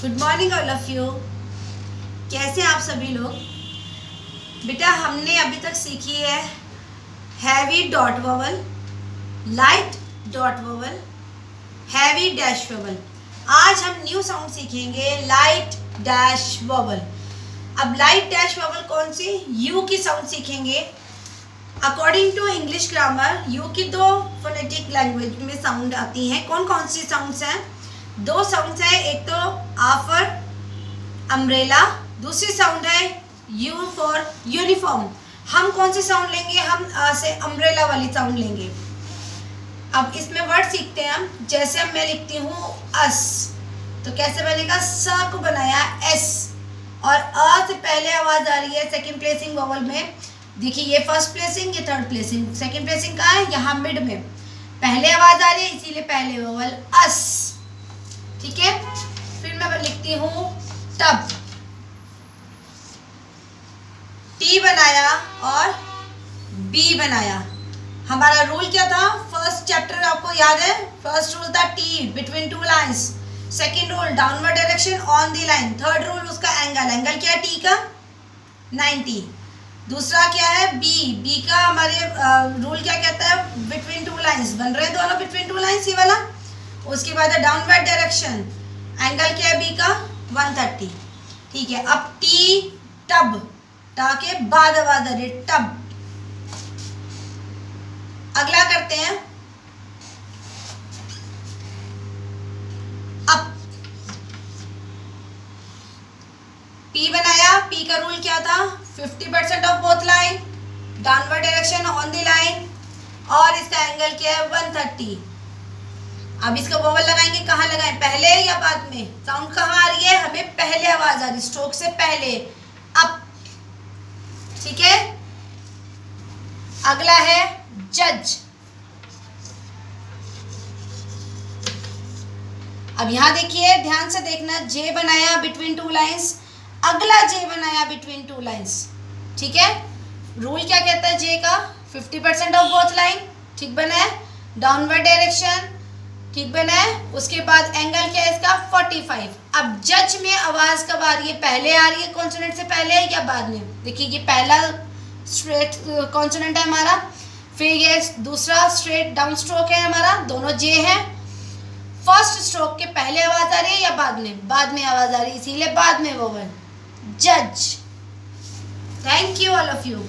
Good morning all of you. कैसे हैं आप सभी लोग? बेटा हमने अभी तक सीखी है heavy dot vowel, light dot vowel, heavy dash vowel. आज हम न्यू साउंड सीखेंगे लाइट डैश वोवल। अब लाइट डैश वोवल कौन सी? यू की साउंड सीखेंगे। According to English grammar U की दो फोनेटिक लैंग्वेज में साउंड आती हैं। कौन कौन सी साउंड्स हैं? दो साउंड्स हैं, एक तो आ फॉर अम्ब्रेला, दूसरी साउंड है यू फॉर यूनिफॉर्म। हम कौन सी साउंड लेंगे? हम से अम्ब्रेला वाली साउंड लेंगे। अब इसमें वर्ड सीखते हैं हम। जैसे मैं लिखती हूँ अस, तो कैसे बनेगा? स को बनाया एस, और अ से पहले आवाज आ रही है सेकंड प्लेसिंग वोवल में। देखिए ये फर्स्ट प्लेसिंग, ये थर्ड प्लेसिंग। सेकंड प्लेसिंग कहाँ है? यहाँ मिड में। पहले आवाज आ रही है इसीलिए पहले वोवल अस। ठीक है, फिर मैं लिखती हूँ टब, टी बनाया और बी बनाया। हमारा रूल क्या था? फर्स्ट चैप्टर आपको याद है? फर्स्ट रूल था T between two lines. Second rule downward direction on the line. Third rule उसका एंगल। एंगल क्या है टी का? 90। दूसरा क्या है? बी। बी का हमारे रूल क्या कहता है? बिटवीन टू लाइंस बन रहे हैं दोनों, बिटवीन टू लाइंस ये वाला। उसके बाद है डाउनवर्ड डायरेक्शन। एंगल क्या है बी का? 130। ठीक है, अब टी टब, टा के बाद आवाज आ रही है टब। अगला करते हैं अब। पी बनाया, पी का रूल क्या था? 50% of both line, downward direction on the line, और इसका एंगल क्या है? 130। अब इसका वोवल लगाएंगे, कहाँ लगाएं? पहले या बाद में? साउंड कहाँ आ रही है? हमें पहले आवाज आ रही, स्ट्रोक से पहले, अप। ठीक है, अगला है जज। अब यहां देखिए, ध्यान से देखना। जे बनाया बिटवीन टू लाइंस, अगला जे बनाया बिटवीन टू लाइंस। ठीक है, रूल क्या कहता है जे का? 50% ऑफ बोथ लाइन, ठीक बना है। डाउनवर्ड डायरेक्शन, ठीक बना है। उसके बाद एंगल क्या है इसका? 45। अब जज में आवाज कब आ रही है? पहले आ रही है कॉन्सोनेंट से पहले या बाद में? देखिए ये पहला स्ट्रेट कॉन्सोनेंट है हमारा, फिर ये दूसरा स्ट्रेट डाउन स्ट्रोक है हमारा, दोनों जे है। फर्स्ट स्ट्रोक के पहले आवाज आ रही है या बाद में? बाद में आवाज आ रही है, इसीलिए बाद में वोवल जज। Thank you all of you.